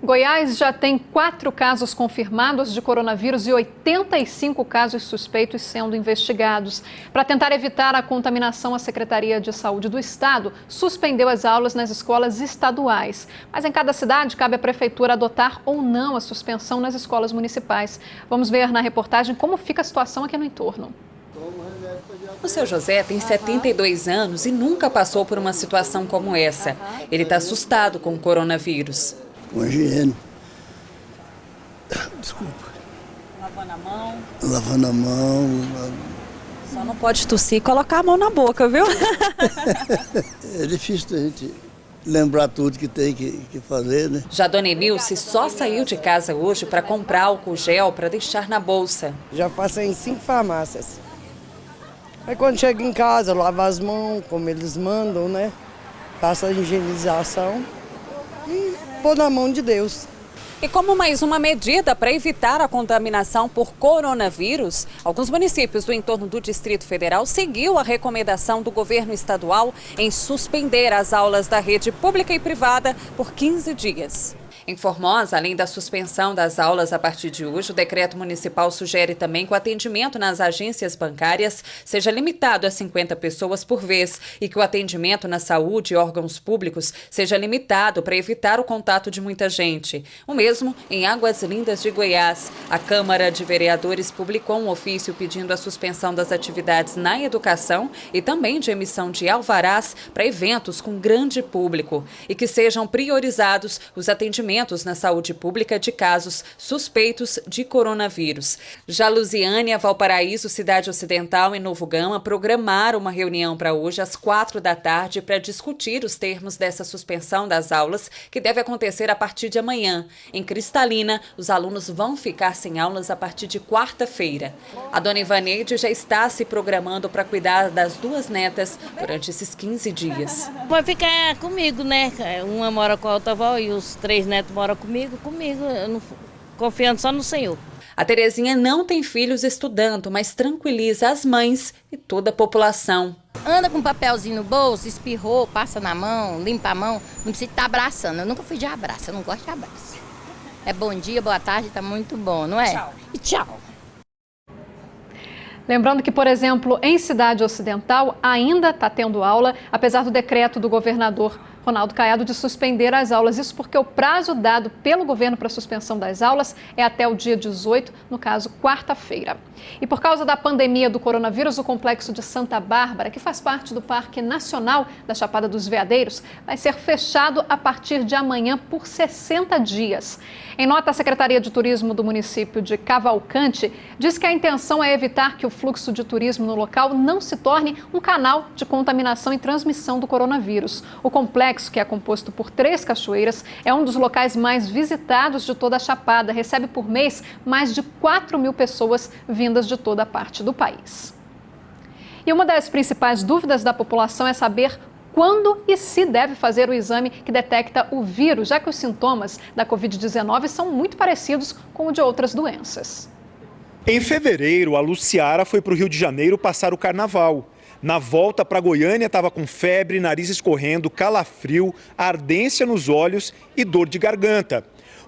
Goiás já tem 4 casos confirmados de coronavírus e 85 casos suspeitos sendo investigados. Para tentar evitar a contaminação, a Secretaria de Saúde do Estado suspendeu as aulas nas escolas estaduais. Mas em cada cidade cabe à Prefeitura adotar ou não a suspensão nas escolas municipais. Vamos ver na reportagem como fica a situação aqui no entorno. O seu José tem 72 anos e nunca passou por uma situação como essa. Ele está assustado com o coronavírus. Com higiene. Desculpa. Lavando a mão. Lavando a mão. Só não pode tossir e colocar a mão na boca, viu? É difícil a gente lembrar tudo que tem que fazer, né? Já Dona Emilce só saiu de casa hoje para comprar álcool gel para deixar na bolsa. Já passei em 5 farmácias. Aí quando chego em casa, eu lavo as mãos, como eles mandam, né? Faço a higienização e pôr na mão de Deus. E como mais uma medida para evitar a contaminação por coronavírus, alguns municípios do entorno do Distrito Federal seguiu a recomendação do governo estadual em suspender as aulas da rede pública e privada por 15 dias. Em Formosa, além da suspensão das aulas a partir de hoje, o decreto municipal sugere também que o atendimento nas agências bancárias seja limitado a 50 pessoas por vez e que o atendimento na saúde e órgãos públicos seja limitado para evitar o contato de muita gente. O mesmo em Águas Lindas de Goiás. A Câmara de Vereadores publicou um ofício pedindo a suspensão das atividades na educação e também de emissão de alvarás para eventos com grande público e que sejam priorizados os atendimentos na saúde pública de casos suspeitos de coronavírus. Já Lusiânia, Valparaíso, Cidade Ocidental e Novo Gama programaram uma reunião para hoje às 4 da tarde para discutir os termos dessa suspensão das aulas, que deve acontecer a partir de amanhã. Em Cristalina, os alunos vão ficar sem aulas a partir de quarta-feira. A dona Ivaneide já está se programando para cuidar das 2 netas durante esses 15 dias. Vai ficar comigo, né? Uma mora com a outra avó e os 3 netos moram comigo, eu não, confiando só no Senhor. A Terezinha não tem filhos estudando, mas tranquiliza as mães e toda a população. Anda com um papelzinho no bolso, espirrou, passa na mão, limpa a mão, não precisa estar abraçando. Eu nunca fui de abraço, eu não gosto de abraço. É bom dia, boa tarde, tá muito bom, não é? Tchau. E tchau. Lembrando que, por exemplo, em Cidade Ocidental ainda está tendo aula, apesar do decreto do governador Ronaldo Caiado de suspender as aulas. Isso porque o prazo dado pelo governo para a suspensão das aulas é até o dia 18, no caso, quarta-feira. E por causa da pandemia do coronavírus, o complexo de Santa Bárbara, que faz parte do Parque Nacional da Chapada dos Veadeiros, vai ser fechado a partir de amanhã por 60 dias. Em nota, a Secretaria de Turismo do município de Cavalcante diz que a intenção é evitar que o fluxo de turismo no local não se torne um canal de contaminação e transmissão do coronavírus. O complexo, que é composto por 3 cachoeiras, é um dos locais mais visitados de toda a Chapada. Recebe por mês mais de 4.000 pessoas vindas de toda a parte do país. E uma das principais dúvidas da população é saber quando e se deve fazer o exame que detecta o vírus, já que os sintomas da Covid-19 são muito parecidos com o de outras doenças. Em fevereiro, a Luciara foi para o Rio de Janeiro passar o carnaval. Na volta para Goiânia, estava com febre, nariz escorrendo, calafrio, ardência nos olhos e dor de garganta.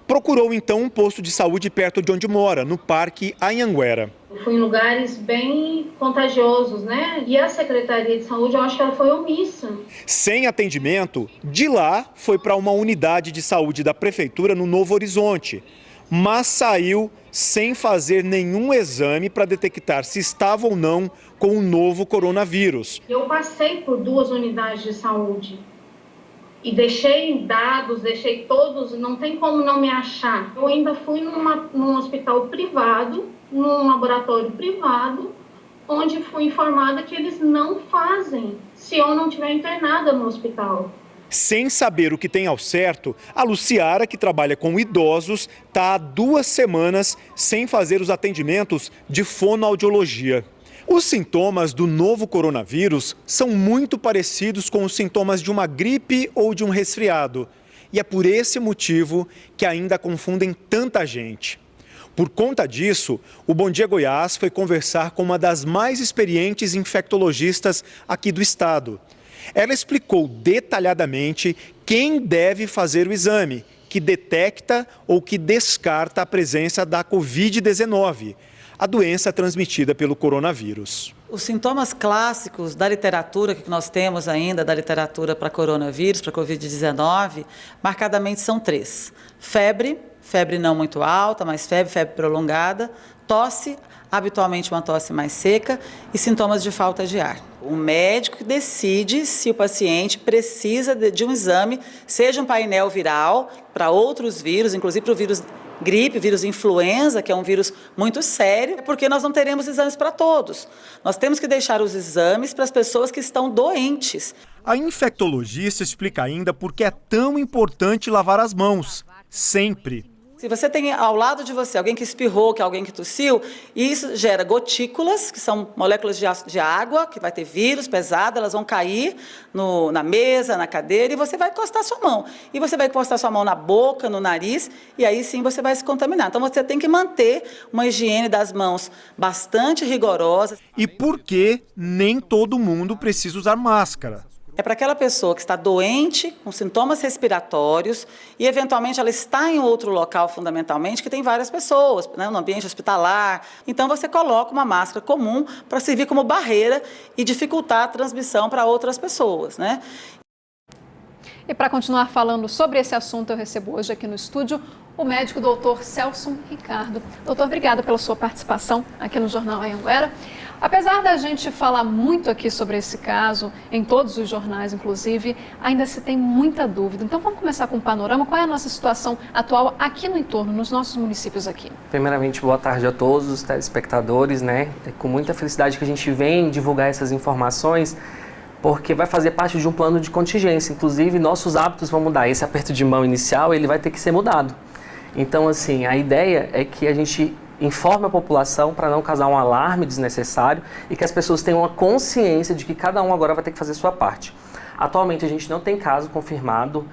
Procurou então um posto de saúde perto de onde mora, no Parque Anhanguera. Eu fui em lugares bem contagiosos, né? E a Secretaria de Saúde, eu acho que ela foi omissa. Sem atendimento, de lá foi para uma unidade de saúde da Prefeitura no Novo Horizonte. Mas saiu sem fazer nenhum exame para detectar se estava ou não com o novo coronavírus. Eu passei por 2 unidades de saúde e deixei dados, deixei todos, não tem como não me achar. Eu ainda fui num hospital privado, num laboratório privado, onde fui informada que eles não fazem se eu não estiver internada no hospital. Sem saber o que tem ao certo, a Luciara, que trabalha com idosos, está há 2 semanas sem fazer os atendimentos de fonoaudiologia. Os sintomas do novo coronavírus são muito parecidos com os sintomas de uma gripe ou de um resfriado. E é por esse motivo que ainda confundem tanta gente. Por conta disso, o Bom Dia Goiás foi conversar com uma das mais experientes infectologistas aqui do estado. Ela explicou detalhadamente quem deve fazer o exame que detecta ou que descarta a presença da Covid-19, a doença transmitida pelo coronavírus. Os sintomas clássicos da literatura que nós temos ainda, da literatura para coronavírus, para Covid-19, marcadamente são 3. Febre não muito alta, mas febre prolongada, tosse, habitualmente uma tosse mais seca e sintomas de falta de ar. O médico decide se o paciente precisa de um exame, seja um painel viral para outros vírus, inclusive para o vírus gripe, vírus influenza, que é um vírus muito sério, porque nós não teremos exames para todos. Nós temos que deixar os exames para as pessoas que estão doentes. A infectologista explica ainda por que é tão importante lavar as mãos, sempre. Se você tem ao lado de você alguém que espirrou, que é alguém que tossiu, isso gera gotículas, que são moléculas de água, que vai ter vírus pesado, elas vão cair na mesa, na cadeira, e você vai encostar sua mão. E você vai encostar sua mão na boca, no nariz, e aí sim você vai se contaminar. Então você tem que manter uma higiene das mãos bastante rigorosa. E por que nem todo mundo precisa usar máscara? É para aquela pessoa que está doente, com sintomas respiratórios, e eventualmente ela está em outro local, fundamentalmente, que tem várias pessoas, né, no ambiente hospitalar. Então você coloca uma máscara comum para servir como barreira e dificultar a transmissão para outras pessoas, né? E para continuar falando sobre esse assunto, eu recebo hoje aqui no estúdio o médico doutor Celso Ricardo. Doutor, obrigada pela sua participação aqui no Jornal Anhanguera. Apesar da gente falar muito aqui sobre esse caso, em todos os jornais inclusive, ainda se tem muita dúvida. Então vamos começar com um panorama. Qual é a nossa situação atual aqui no entorno, nos nossos municípios aqui? Primeiramente, boa tarde a todos os telespectadores, né? É com muita felicidade que a gente vem divulgar essas informações, porque vai fazer parte de um plano de contingência. Inclusive, nossos hábitos vão mudar. Esse aperto de mão inicial, ele vai ter que ser mudado. Então, assim, a ideia é que a gente informe a população para não causar um alarme desnecessário e que as pessoas tenham uma consciência de que cada um agora vai ter que fazer sua parte. Atualmente, a gente não tem caso confirmado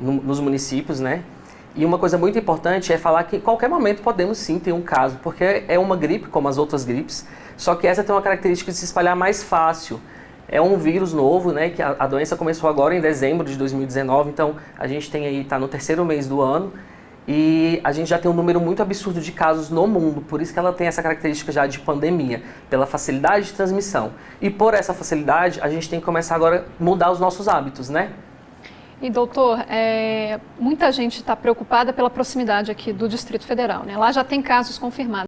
nos municípios, né? E uma coisa muito importante é falar que em qualquer momento podemos sim ter um caso, porque é uma gripe como as outras gripes, só que essa tem uma característica de se espalhar mais fácil. É um vírus novo, né, que a doença começou agora em dezembro de 2019, então a gente tem aí, está no 3º mês do ano, e a gente já tem um número muito absurdo de casos no mundo, por isso que ela tem essa característica já de pandemia, pela facilidade de transmissão. E por essa facilidade, a gente tem que começar agora a mudar os nossos hábitos, né? E doutor, muita gente está preocupada pela proximidade aqui do Distrito Federal, né? Lá já tem casos confirmados.